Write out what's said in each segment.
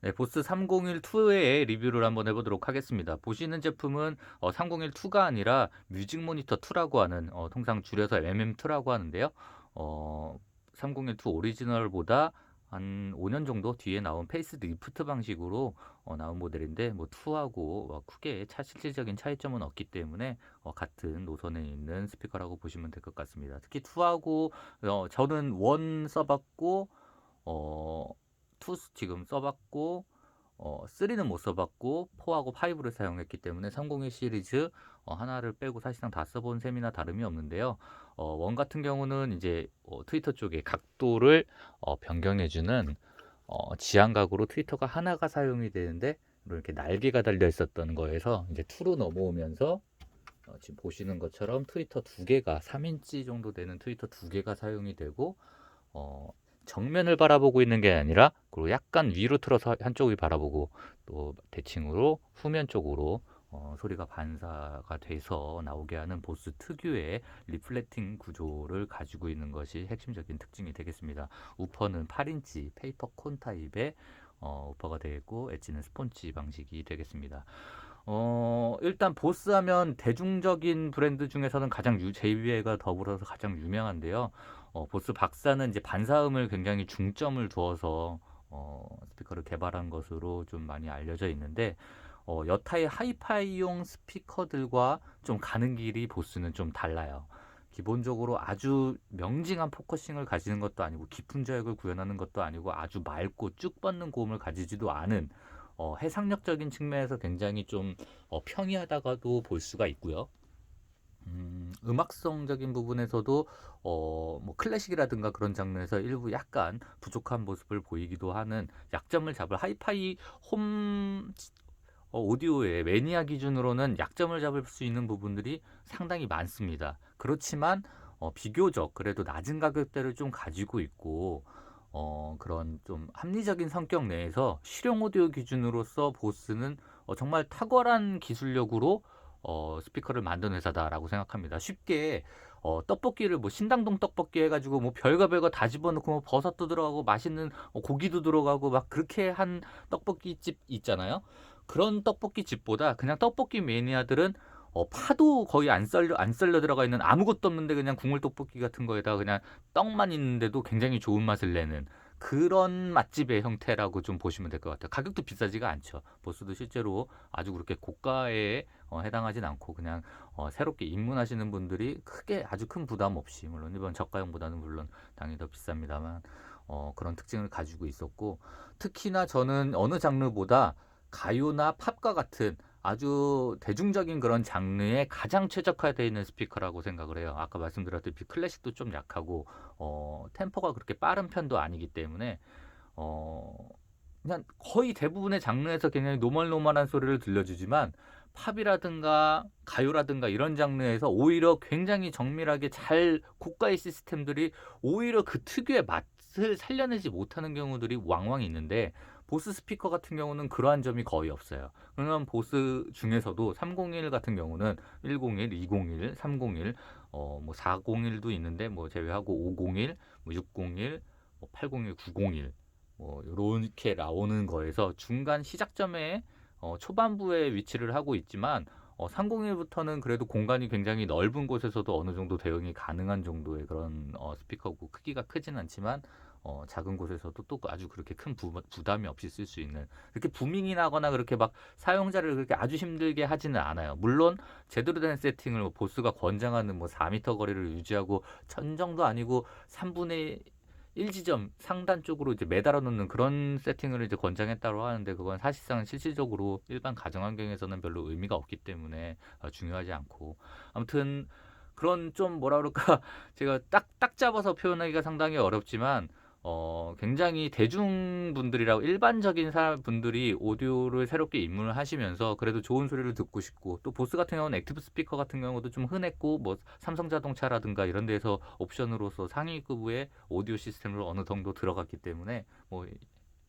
네, 보스 301-2의 리뷰를 한번 해보도록 하겠습니다. 보시는 제품은 301-2가 아니라 뮤직 모니터 2라고 하는 통상 줄여서 MM2라고 하는데요. 301-2 오리지널보다 한 5년 정도 뒤에 나온 페이스 리프트 방식으로 나온 모델인데 뭐 2하고 크게 실질적인 차이점은 없기 때문에 같은 노선에 있는 스피커라고 보시면 될 것 같습니다. 특히 2하고 저는 1 써봤고 어, 투 지금 써봤고 3는 못 써봤고 4하고 5를 사용했기 때문에 301 시리즈 하나를 빼고 사실상 다 써본 셈이나 다름이 없는데요. 원 같은 경우는 이제 트위터 쪽에 각도를 변경해주는 지향각으로 트위터가 하나가 사용이 되는데 이렇게 날개가 달려 있었던 거에서 이제 2로 넘어오면서 지금 보시는 것처럼 트위터 두 개가 3인치 정도 되는 트위터 두 개가 사용이 되고 어, 정면을 바라보고 있는 게 아니라 그리고 약간 위로 틀어서 한쪽이 바라보고 또 대칭으로 후면 쪽으로 소리가 반사가 돼서 나오게 하는 보스 특유의 리플렉팅 구조를 가지고 있는 것이 핵심적인 특징이 되겠습니다. 우퍼는 8인치 페이퍼 콘 타입의 우퍼가 되겠고 엣지는 스폰지 방식이 되겠습니다. 일단 보스 하면 대중적인 브랜드 중에서는 가장 JBL과 더불어서 가장 유명한데요. 보스 박사는 이제 반사음을 굉장히 중점을 두어서 스피커를 개발한 것으로 좀 많이 알려져 있는데 여타의 하이파이용 스피커들과 좀 가는 길이 보스는 좀 달라요. 기본적으로 아주 명징한 포커싱을 가지는 것도 아니고 깊은 저역을 구현하는 것도 아니고 아주 맑고 쭉 뻗는 고음을 가지지도 않은 해상력적인 측면에서 굉장히 좀 평이하다가도 볼 수가 있고요. 음악성적인 부분에서도 뭐 클래식이라든가 그런 장르에서 일부 약간 부족한 모습을 보이기도 하는 약점을 잡을 하이파이 홈 오디오의 매니아 기준으로는 약점을 잡을 수 있는 부분들이 상당히 많습니다. 그렇지만 비교적 그래도 낮은 가격대를 좀 가지고 있고 그런 좀 합리적인 성격 내에서 실용 오디오 기준으로서 보스는 정말 탁월한 기술력으로 스피커를 만든 회사다라고 생각합니다. 쉽게 떡볶이를 뭐 신당동 떡볶이 해가지고 뭐 별거 별거 다 집어넣고 뭐 버섯도 들어가고 맛있는 고기도 들어가고 막 그렇게 한 떡볶이 집 있잖아요. 그런 떡볶이 집보다 그냥 떡볶이 매니아들은 파도 거의 안 썰려 들어가 있는 아무것도 없는데 그냥 국물 떡볶이 같은 거에다가 그냥 떡만 있는데도 굉장히 좋은 맛을 내는 그런 맛집의 형태라고 좀 보시면 될 것 같아요. 가격도 비싸지가 않죠. 보스도 실제로 아주 그렇게 고가에 해당하진 않고 그냥 새롭게 입문하시는 분들이 크게 아주 큰 부담 없이 물론 일반 저가형보다는 물론 당연히 더 비쌉니다만 그런 특징을 가지고 있었고 특히나 저는 어느 장르보다 가요나 팝과 같은 아주 대중적인 그런 장르에 가장 최적화되어 있는 스피커라고 생각을 해요. 아까 말씀드렸듯이 클래식도 좀 약하고 템포가 그렇게 빠른 편도 아니기 때문에 어, 그냥 거의 대부분의 장르에서 굉장히 노멀노멀한 소리를 들려주지만 팝이라든가 가요라든가 이런 장르에서 오히려 굉장히 정밀하게 잘 고가의 시스템들이 오히려 그 특유의 맛을 살려내지 못하는 경우들이 왕왕 있는데 보스 스피커 같은 경우는 그러한 점이 거의 없어요. 그러면 보스 중에서도 301 같은 경우는 101, 201, 301, 뭐 401도 있는데 뭐 제외하고 501, 뭐 601, 뭐 801, 901 뭐 이렇게 나오는 거에서 중간 시작점에 초반부에 위치를 하고 있지만 301부터는 그래도 공간이 굉장히 넓은 곳에서도 어느 정도 대응이 가능한 정도의 그런 스피커고 크기가 크진 않지만 작은 곳에서도 또 아주 그렇게 큰 부담이 없이 쓸 수 있는 그렇게 부밍이 나거나 그렇게 막 사용자를 그렇게 아주 힘들게 하지는 않아요. 물론 제대로 된 세팅을 뭐 보스가 권장하는 뭐 4m 거리를 유지하고 천 정도 아니고 3분의 1지점 상단 쪽으로 이제 매달아 놓는 그런 세팅을 이제 권장했다고 하는데 그건 사실상 실질적으로 일반 가정 환경에서는 별로 의미가 없기 때문에 중요하지 않고 아무튼 그런 좀 뭐라 그럴까 제가 딱 잡아서 표현하기가 상당히 어렵지만 굉장히 대중분들이라고 일반적인 사람분들이 오디오를 새롭게 입문을 하시면서 그래도 좋은 소리를 듣고 싶고 또 보스 같은 경우는 액티브 스피커 같은 경우도 좀 흔했고 뭐 삼성자동차라든가 이런 데서 옵션으로서 상위급의 오디오 시스템으로 어느 정도 들어갔기 때문에 뭐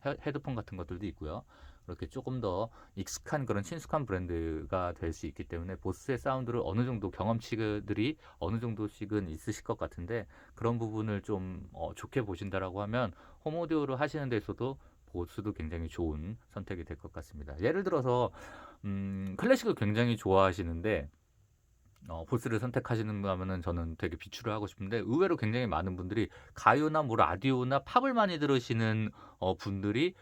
헤드폰 같은 것들도 있고요. 그렇게 조금 더 익숙한 그런 친숙한 브랜드가 될 수 있기 때문에 보스의 사운드를 어느 정도 경험치들이 어느 정도씩은 있으실 것 같은데 그런 부분을 좀 좋게 보신다라고 하면 홈오디오를 하시는 데서도 보스도 굉장히 좋은 선택이 될 것 같습니다. 예를 들어서 클래식을 굉장히 좋아하시는데 보스를 선택하시는가 하면은 저는 되게 비추를 하고 싶은데, 의외로 굉장히 많은 분들이 가요나 뭐 라디오나 팝을 많이 들으시는 분들이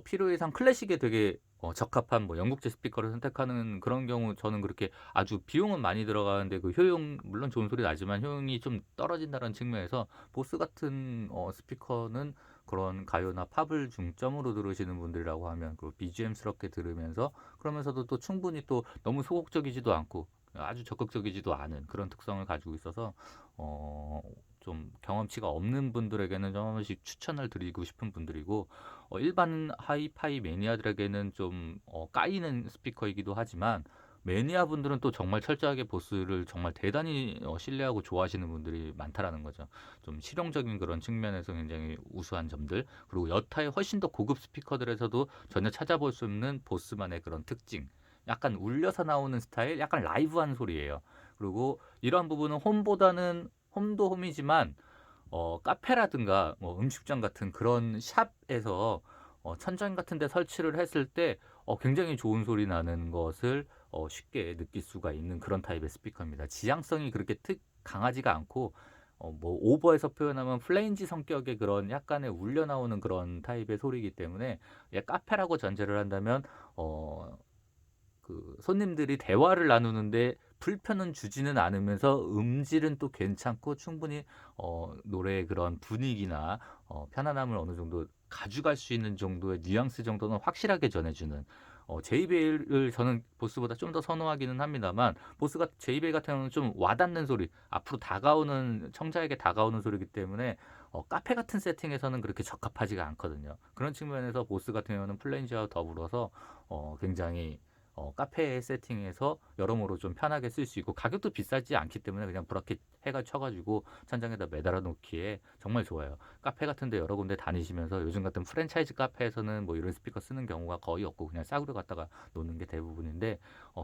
필요 이상 클래식에 되게 적합한 뭐 영국제 스피커를 선택하는 그런 경우, 저는 그렇게 아주 비용은 많이 들어가는데 그 효용, 물론 좋은 소리 나지만 효용이 좀 떨어진다는 측면에서 보스 같은 스피커는 그런 가요나 팝을 중점으로 들으시는 분들이라고 하면, 그 BGM스럽게 들으면서 그러면서도 또 충분히 또 너무 소극적이지도 않고 아주 적극적이지도 않은 그런 특성을 가지고 있어서 어, 좀 경험치가 없는 분들에게는 좀 한 번씩 추천을 드리고 싶은 분들이고, 일반 하이파이 매니아들에게는 좀 까이는 스피커이기도 하지만, 매니아 분들은 또 정말 철저하게 보스를 정말 대단히 신뢰하고 좋아하시는 분들이 많다라는 거죠. 좀 실용적인 그런 측면에서 굉장히 우수한 점들, 그리고 여타의 훨씬 더 고급 스피커들에서도 전혀 찾아볼 수 없는 보스만의 그런 특징, 약간 울려서 나오는 스타일, 약간 라이브한 소리예요. 그리고 이러한 부분은 홈보다는, 홈도 홈이지만 카페라든가 뭐 음식점 같은 그런 샵에서 천장 같은 데 설치를 했을 때 굉장히 좋은 소리 나는 것을 쉽게 느낄 수가 있는 그런 타입의 스피커입니다. 지향성이 그렇게 강하지가 않고, 뭐 오버해서 표현하면 플레인지 성격의 그런 약간의 울려 나오는 그런 타입의 소리이기 때문에, 카페라고 전제를 한다면 그 손님들이 대화를 나누는데 불편은 주지는 않으면서 음질은 또 괜찮고, 충분히 노래의 그런 분위기나 편안함을 어느 정도 가져갈 수 있는 정도의 뉘앙스 정도는 확실하게 전해주는, JBL을 저는 보스보다 좀 더 선호하기는 합니다만, 보스가 JBL 같은 경우는 좀 와닿는 소리, 앞으로 다가오는 청자에게 다가오는 소리이기 때문에 카페 같은 세팅에서는 그렇게 적합하지가 않거든요. 그런 측면에서 보스 같은 경우는 플레인즈와 더불어서 굉장히 카페 세팅에서 여러모로 좀 편하게 쓸 수 있고, 가격도 비싸지 않기 때문에 그냥 브라켓 해가 쳐가지고 천장에다 매달아 놓기에 정말 좋아요. 카페 같은데 여러 군데 다니시면서, 요즘 같은 프랜차이즈 카페에서는 뭐 이런 스피커 쓰는 경우가 거의 없고 그냥 싸구려 갖다가 놓는 게 대부분인데,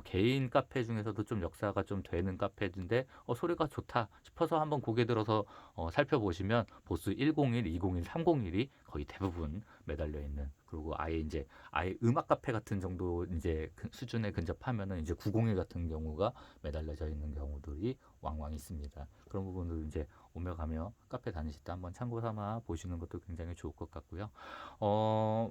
개인 카페 중에서도 좀 역사가 좀 되는 카페인데 소리가 좋다 싶어서 한번 고개 들어서 살펴보시면 보스 101, 201, 301이 거의 대부분 매달려 있는, 그리고 아예 음악 카페 같은 정도 이제 수준에 근접하면은 이제 901 같은 경우가 매달려져 있는 경우들이 왕왕 있습니다. 그런 부분들 이제 오며 가며 카페 다니실 때 한번 참고 삼아 보시는 것도 굉장히 좋을 것 같고요.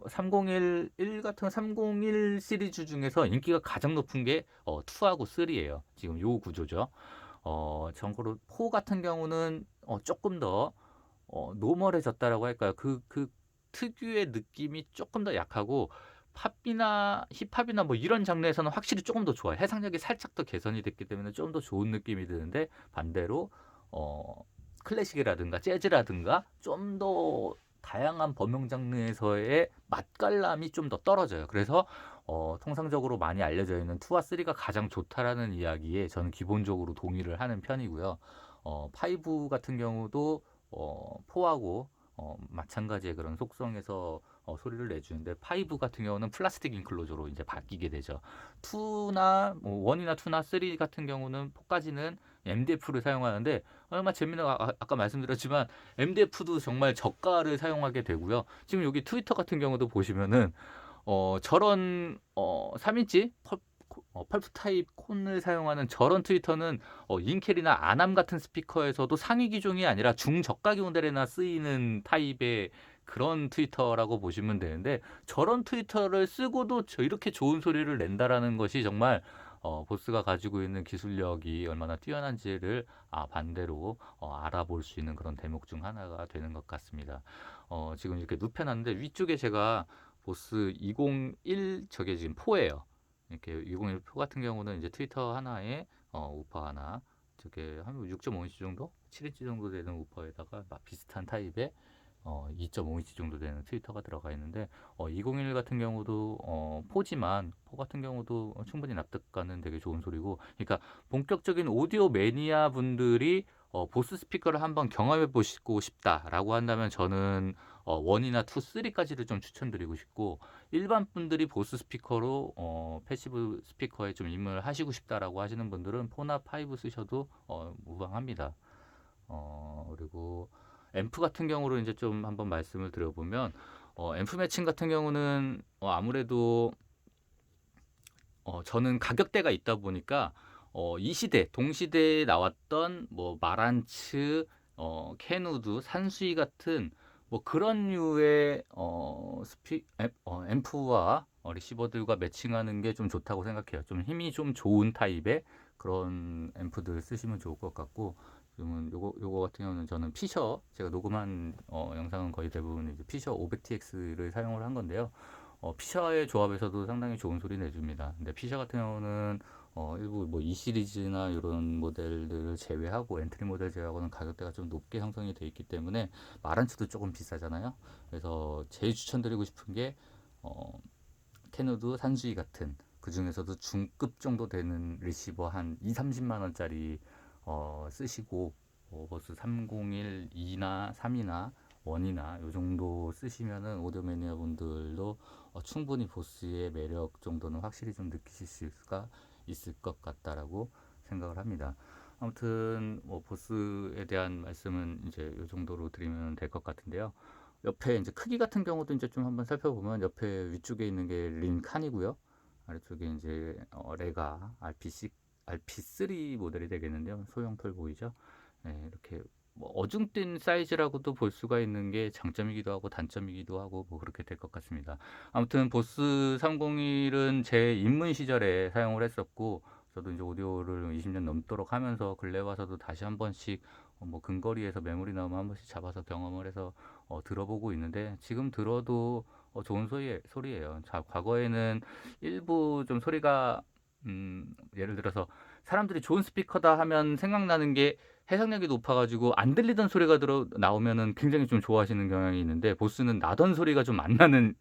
301 같은 301 시리즈 중에서 인기가 가장 높은 게 2하고 3예요. 지금 요 구조죠. 참고로 4 같은 경우는 조금 더 노멀해졌다라고 할까요? 그 특유의 느낌이 조금 더 약하고, 팝이나 힙합이나 뭐 이런 장르에서는 확실히 조금 더 좋아요. 해상력이 살짝 더 개선이 됐기 때문에 좀 더 좋은 느낌이 드는데, 반대로 어, 클래식이라든가 재즈라든가 좀 더 다양한 범용 장르에서의 맛깔남이 좀 더 떨어져요. 그래서 통상적으로 많이 알려져 있는 2와 3가 가장 좋다라는 이야기에 저는 기본적으로 동의를 하는 편이고요. 5 같은 경우도 4하고 마찬가지의 그런 속성에서 소리를 내주는데, 5 같은 경우는 플라스틱 인클로저로 이제 바뀌게 되죠. 2나 뭐 1이나 2나 3 같은 경우는 4까지는 MDF를 사용하는데, 얼마 재미는 아까 말씀드렸지만 MDF도 정말 저가를 사용하게 되고요. 지금 여기 트위터 같은 경우도 보시면은 저런 3인치 펄프 타입 콘을 사용하는 저런 트위터는 인켈이나 아남 같은 스피커에서도 상위 기종이 아니라 중저가 모델에나 쓰이는 타입의 그런 트위터라고 보시면 되는데, 저런 트위터를 쓰고도 이렇게 좋은 소리를 낸다라는 것이 정말 보스가 가지고 있는 기술력이 얼마나 뛰어난지를 반대로 알아볼 수 있는 그런 대목 중 하나가 되는 것 같습니다. 지금 이렇게 눕혀놨는데, 위쪽에 제가 보스 201, 저게 지금 4예요. 이렇게 201 4 같은 경우는 이제 트위터 하나에 우퍼 하나, 저게 한 6.5인치 정도? 7인치 정도 되는 우퍼에다가 비슷한 타입의 2.5인치 정도 되는 트위터가 들어가 있는데, 201 같은 경우도 4지만 4 같은 경우도 충분히 납득 가는 되게 좋은 소리고, 그러니까 본격적인 오디오 매니아 분들이 보스 스피커를 한번 경험해 보시고 싶다라고 한다면, 저는 1이나 2, 3까지를 좀 추천드리고 싶고, 일반 분들이 보스 스피커로 패시브 스피커에 좀 입문을 하시고 싶다라고 하시는 분들은 4나 5 쓰셔도 무방합니다. 그리고 앰프 같은 경우로 이제 좀 한번 말씀을 드려보면, 앰프 매칭 같은 경우는 아무래도 저는 가격대가 있다 보니까 이 시대 동시대에 나왔던 뭐 마란츠, 캐누드, 산수이 같은 뭐 그런 류의 앰프와 리시버들과 매칭하는 게 좀 좋다고 생각해요. 좀 힘이 좀 좋은 타입의 그런 앰프들 쓰시면 좋을 것 같고, 지금은 요거 같은 경우는 저는 피셔, 제가 녹음한 영상은 거의 대부분 이제 피셔 500TX를 사용을 한 건데요. 피셔의 조합에서도 상당히 좋은 소리 내줍니다. 근데 피셔 같은 경우는 일부 뭐 E 시리즈나 이런 모델들을 제외하고 엔트리 모델 제외하고는 가격대가 좀 높게 형성이 돼 있기 때문에 마란츠도 조금 비싸잖아요. 그래서 제일 추천드리고 싶은 게 어, 캐누드 산수이 같은 그 중에서도 중급 정도 되는 리시버 한 2, 30만 원짜리 쓰시고 버스 301, 2나 3이나 1이나 요 정도 쓰시면은 오디오 매니아 분들도 충분히 보스의 매력 정도는 확실히 좀 느끼실 수가 있을 것 같다라고 생각을 합니다. 아무튼 뭐 보스에 대한 말씀은 이제 요 정도로 드리면 될 것 같은데요. 옆에 이제 크기 같은 경우도 이제 좀 한번 살펴보면 옆에 위쪽에 있는 게 린칸이고요. 아래쪽에 이제 레가 RP3 모델이 되겠는데요. 소형 털 보이죠? 네, 이렇게 뭐 어중뛴 사이즈라고도 볼 수가 있는 게 장점이기도 하고 단점이기도 하고 뭐 그렇게 될 것 같습니다. 아무튼 보스 301은 제 입문 시절에 사용을 했었고, 저도 이제 오디오를 20년 넘도록 하면서 근래 와서도 다시 한 번씩 뭐 근거리에서 메모리 나오면 한 번씩 잡아서 경험을 해서 들어보고 있는데, 지금 들어도 좋은 소리예요. 자, 과거에는 일부 좀 소리가 예를 들어서 사람들이 좋은 스피커다 하면 생각나는 게 해상력이 높아가지고 안 들리던 소리가 나오면은 굉장히 좀 좋아하시는 경향이 있는데, 보스는 나던 소리가 좀 안 나는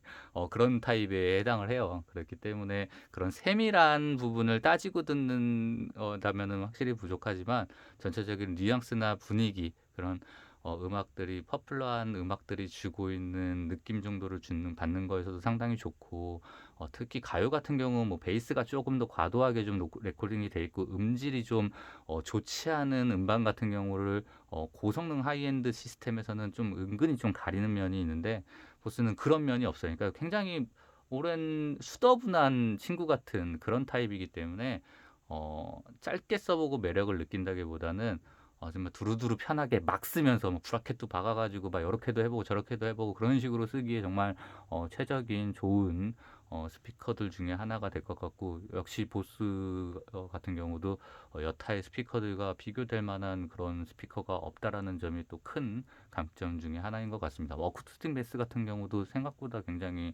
그런 타입에 해당을 해요. 그렇기 때문에 그런 세밀한 부분을 따지고 듣는다면은 확실히 부족하지만, 전체적인 뉘앙스나 분위기, 그런 음악들이 퍼플러한 음악들이 주고 있는 느낌 정도를 받는 거에서도 상당히 좋고, 특히 가요 같은 경우 뭐 베이스가 조금 더 과도하게 좀 레코딩이 돼 있고 음질이 좀 좋지 않은 음반 같은 경우를 고성능 하이엔드 시스템에서는 좀 은근히 좀 가리는 면이 있는데, 보스는 그런 면이 없어요. 그러니까 굉장히 오랜 수더분한 친구 같은 그런 타입이기 때문에 짧게 써보고 매력을 느낀다기보다는 정말 두루두루 편하게 막 쓰면서 뭐 브라켓도 박아가지고 막 이렇게도 해보고 저렇게도 해보고 그런 식으로 쓰기에 정말 최적인 좋은 스피커들 중에 하나가 될 것 같고, 역시 보스 같은 경우도 여타의 스피커들과 비교될 만한 그런 스피커가 없다라는 점이 또 큰 강점 중에 하나인 것 같습니다. 어쿠스틱 베이스 같은 경우도 생각보다 굉장히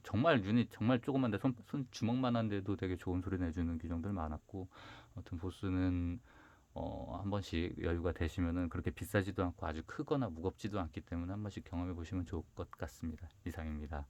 정말 유닛 정말 조그만데 손 주먹만한데도 되게 좋은 소리 내주는 기종들 많았고, 아무튼 보스는 한 번씩 여유가 되시면은 그렇게 비싸지도 않고 아주 크거나 무겁지도 않기 때문에 한 번씩 경험해 보시면 좋을 것 같습니다. 이상입니다.